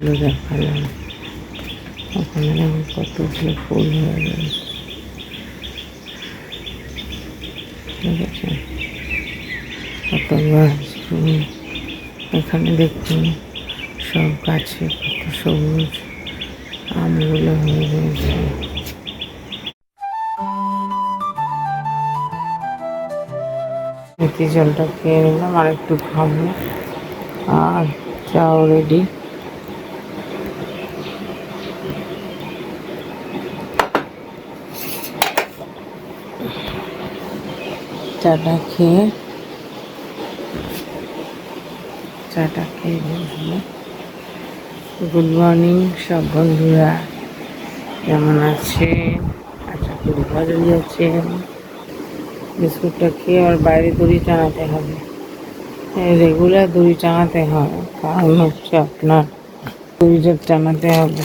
দেখালাম ওখানে দেখুন কতগুলো ফুল হয়ে রয়েছে, ঠিক আছে, কত গাছ ফুল। এখানে দেখুন সব গাছে কত সবুজ আমগুলো হয়ে রয়েছে। মেথি জলটা খেয়ে নিলাম, আর একটু খাবো, আর চাও রেডি। চাটা খেয়ে বসবো। গুড মর্নিং সব বন্ধুরা, কেমন আছেন? আশা করি ভালোই আছেন। বিস্কুটটা খেয়ে আর বাইরে দড়ি টানাতে হবে, রেগুলার দড়ি টানাতে হয়, কারণ হচ্ছে আপনার দড়িটা টানাতে হবে,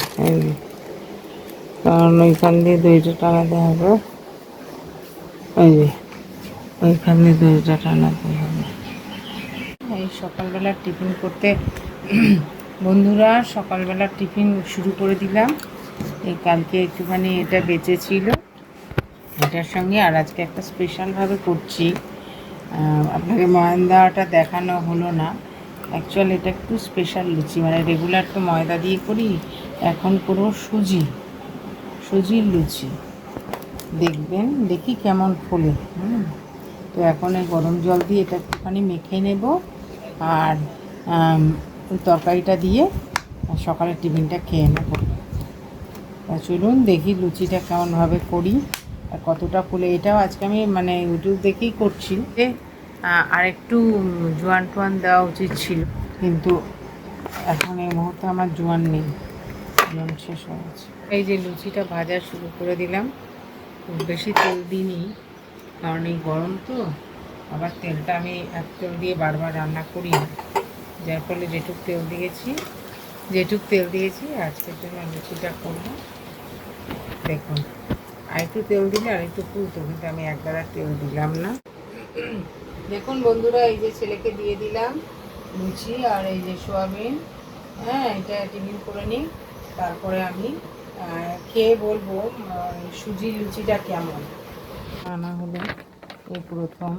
কারণ ওইখান দিয়ে দড়িটা টানাতে হবে, ওই যে ওইখান দিয়ে দড়িটা টানাতে হবে। এই সকালবেলা টিফিন করতে বন্ধুরা, সকালবেলা টিফিন শুরু করে দিলাম। এই কালকে একটুখানি এটা বেঁচেছিল, এটার সঙ্গে আর আজকে একটা স্পেশালভাবে করছি। আপনাকে ময়দাটা দেখানো হলো না, অ্যাকচুয়ালি এটা একটু স্পেশাল লুচি, মানে রেগুলার তো ময়দা দিয়ে করি, এখন করবো সুজির লুচি। দেখবেন, দেখি কেমন ফোলে। তো এখন এই গরম জল দিয়ে এটা একটুখানি মেখে নেব, আর ওই তরকারিটা দিয়ে সকালে টিফিনটা খেয়ে নেব। চলুন দেখি লুচিটা কেমনভাবে করি আর কতটা ফুলে। এটাও আজকে আমি মানে ইউটিউব দেখেই করছি। আর একটু জোয়ান টোয়ান দেওয়া উচিত ছিল, কিন্তু এখন এই মুহূর্তে আমার জোয়ান নেই, জোয়ান শেষ হয়ে গেছে। এই যে লুচিটা ভাজা শুরু করে দিলাম, বেশি তেল দিইনি, কারণ এই গরম তো, আবার তেলটা আমি এক তেল দিয়ে বারবার রান্না করি, যার ফলে যেটুক তেল দিয়েছি আজকের জন্য লুচিটা করবো। দেখুন, আর একটু তেল দিলে আর একটু ফুলতো, কিন্তু আমি একবার আর তেল দিলাম না। দেখুন বন্ধুরা, এই যে ছেলেকে দিয়ে দিলাম লুচি আর এই যে সোয়াবিন, এটা টিফিন করে নিই, তারপরে আমি খেয়ে বলবো সুজির লুচিটা কেমন। আনা হলো এই প্রথম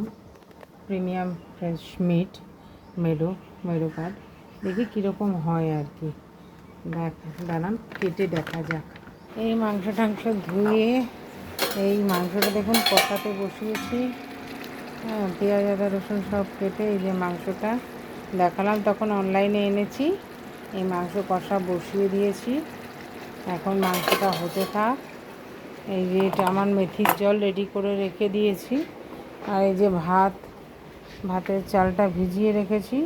প্রিমিয়াম ফ্রেশ মিট মেরো কাট, দেখি কীরকম হয় আর কি। দাঁড়ান কেটে দেখা যাক। এই মাংস টাংস ধুয়ে এই মাংসটা দেখুন কষাতে বসিয়েছি, পেঁয়াজ আদা রসুন সব কেটে এই যে মাংসটা দেখালাম তখন অনলাইনে এনেছি, এই মাংস কষা বসিয়ে দিয়েছি। এখন মাংসটা হতে থাক। এই যে এটা আমার মেথির জল রেডি করে রেখে দিয়েছি, আর এই যে ভাতের চালটা ভিজিয়ে রেখেছি,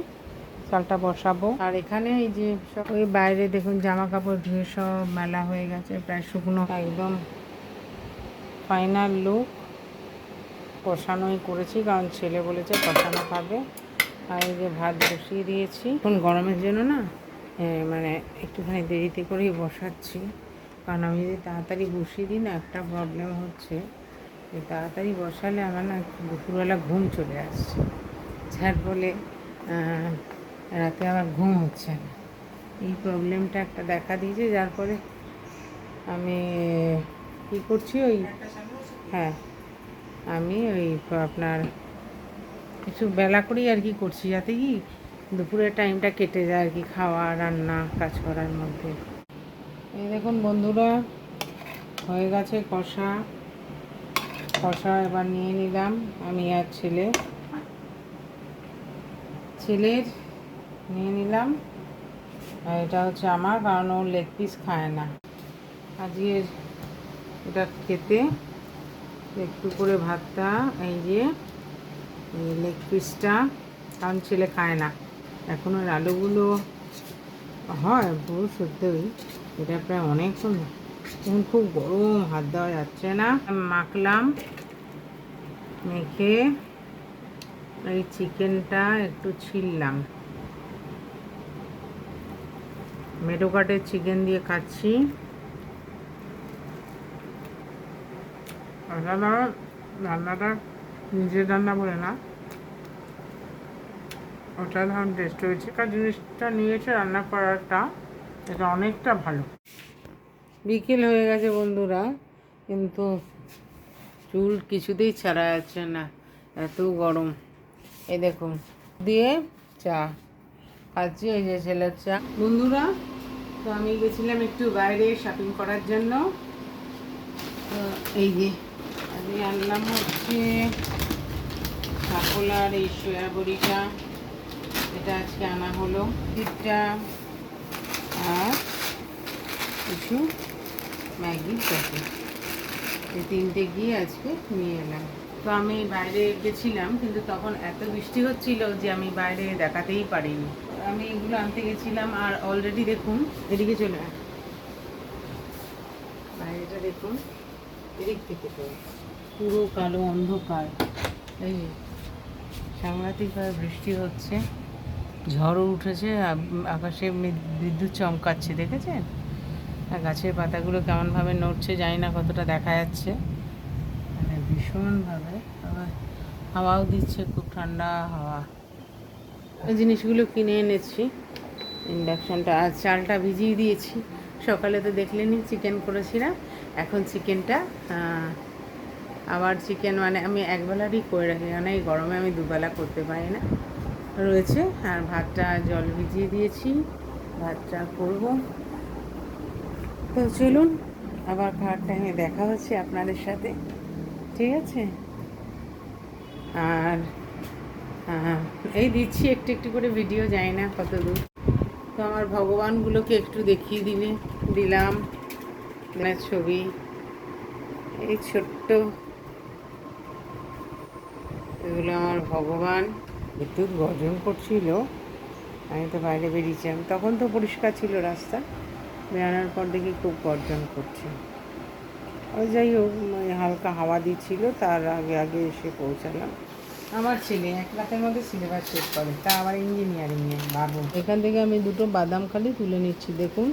চালটা বসাবো। আর এখানে এই যে ওই বাইরে দেখুন জামা কাপড় ধুয়ে সব মেলা হয়ে গেছে, প্রায় শুকনো, একদম ফাইনাল লুক। কষানোই করেছি, কারণ ছেলে বলেছে কষানো খাবে। আর এই যে ভাত বসিয়ে দিয়েছি, এখন গরমের জন্য না মানে একটুখানি দেরিতে করেই বসাচ্ছি, কারণ আমি যদি তাড়াতাড়ি বসিয়ে দিই না, একটা প্রবলেম হচ্ছে যে তাড়াতাড়ি বসালে আমার না দুপুরবেলা ঘুম চলে আসছে, যার ফলে রাতে আমার ঘুম হচ্ছে না। এই প্রবলেমটা একটা দেখা দিয়েছে, যার ফলে আমি কী করছি, আমি ওই আপনার কিছু বেলা করেই আর কি করছি, যাতে কি দুপুরের টাইমটা কেটে যায় আর কি, খাওয়া রান্না কাজ করার মধ্যে। এই দেখুন বন্ধুরা, হয়ে গেছে কষা। এবার নিয়ে নিলাম আমি আর ছেলের নিয়ে নিলাম, আর এটা হচ্ছে আমার, কারণ ও লেগ পিস খায় না। আজকের এটা খেতে একটু করে ভাতটা, এই যে লেগ পিসটা, কারণ ছেলে খায় না। এখন ওর আলুগুলো হয় পুরো সত্যি, এটা প্রায় অনেকক্ষণ, এখন খুব গরম, হাত দেওয়া যাচ্ছে না। মাখলাম, মেখে এই চিকেনটা একটু ছিললাম, মেরো কাটের চিকেন দিয়ে খাচ্ছি। রান্নাটা নিজের রান্না বলে না, ওটা ধরুন টেস্ট হয়েছে, কারণ জিনিসটা নিয়েছে রান্না করাটা, এটা অনেকটা ভালো। বিকেল হয়ে গেছে বন্ধুরা, কিন্তু চুল কিছুতেই ছাড়া যাচ্ছে না, এত গরম। এই দেখুন দিয়ে চা খাচ্ছি, এই যে ছেলের চা। বন্ধুরা, তো আমি গেছিলাম একটু বাইরে শপিং করার জন্য। তো এই যে আজকে আনলাম হচ্ছে সাফোলার এই সয়া বড়িটা, এটা আজকে আনা হলো চিটটা, আর কিছু ম্যাগির প্যাকেট, এই তিনটে গিয়ে আজকে নিয়ে এলাম। তো আমি বাইরে গেছিলাম, কিন্তু তখন এত বৃষ্টি হচ্ছিল যে আমি বাইরে দেখাতেই পারিনি। আমি এগুলো আনতে গেছিলাম, আর অলরেডি দেখুন এদিকে চলে আয়, বাইরেটা দেখুন, এদিক থেকে তো পুরো কালো অন্ধকার। এই যে সাংঘাতিকভাবে বৃষ্টি হচ্ছে, ঝড়ও উঠেছে, আকাশে বিদ্যুৎ চমকাচ্ছে, দেখেছেন? আর গাছের পাতাগুলো কেমনভাবে নড়ছে, জানি না কতটা দেখা যাচ্ছে, মানে ভীষণভাবে। আবার হাওয়াও দিচ্ছে, খুব ঠান্ডা হাওয়া। এই জিনিসগুলো কিনে এনেছি, ইন্ডাকশানটা আর চালটা ভিজিয়ে দিয়েছি। সকালে তো দেখলেনি চিকেন করেছিলাম, এখন চিকেনটা আবার চিকেন মানে আমি একবেলারই করে রাখি, কারণ এই গরমে আমি দুবেলা করতে পারি না, রয়েছে। আর ভাতটা জল ভিজিয়ে দিয়েছি, ভাতটা করব। তো চলুন, আবার খাওয়ার টাইমে দেখা হচ্ছে আপনাদের সাথে, ঠিক আছে? আর এই দিচ্ছি একটু একটু করে ভিডিও, যায় না কত দূর। তো আমার ভগবানগুলোকে একটু দেখিয়ে দিলাম ছবি, এই ছোট্ট, এগুলো আমার ভগবান। বিদ্যুৎ গর্জন করছিল, আমি তো বাইরে বেরিয়েছিলাম, তখন তো পরিষ্কার ছিল রাস্তা, বেরানোর পর দেখি খুব গর্জন করছে। ওই যাই হোক, হালকা হাওয়া দিচ্ছিল, তার আগে আগে এসে পৌঁছালাম। আমার ছেলে 1 রাতের মধ্যে সিলেবাস শেষ করে, তা আবার ইঞ্জিনিয়ারিংয়ে, ভাবুন। এখান থেকে আমি 2টো বাদাম খালি তুলে নিচ্ছি, দেখুন,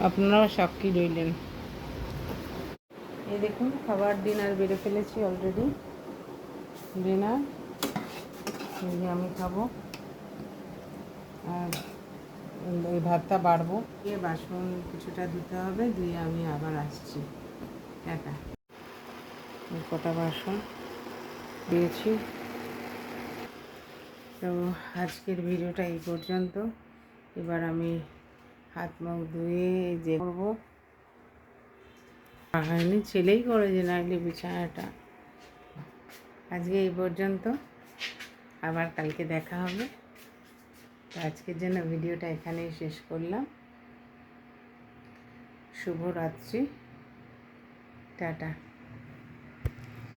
আপনারাও সাক্ষী রইলেন। এই দেখুন, খাবার ডিনার বেড়ে ফেলেছি অলরেডি, ডিনার আমি খাবো, আর এই ভাতটা বাড়বো, দিয়ে বাসন কিছুটা ধুতে হবে, দিয়ে আমি আবার আসছি। টাটা। কটা বাসন দিয়েছি। তো আজকের ভিডিওটা এই পর্যন্ত। এবার আমি হাত মুখ ধুয়ে যে করবো, হয়নি, ছেলেই করে জেনারেলি বিছানাটা। আজকে এই পর্যন্ত, আবার কালকে দেখা হবে। তো আজকের জন্য ভিডিওটা এখানেই শেষ করলাম। শুভরাত্রি, টাটা।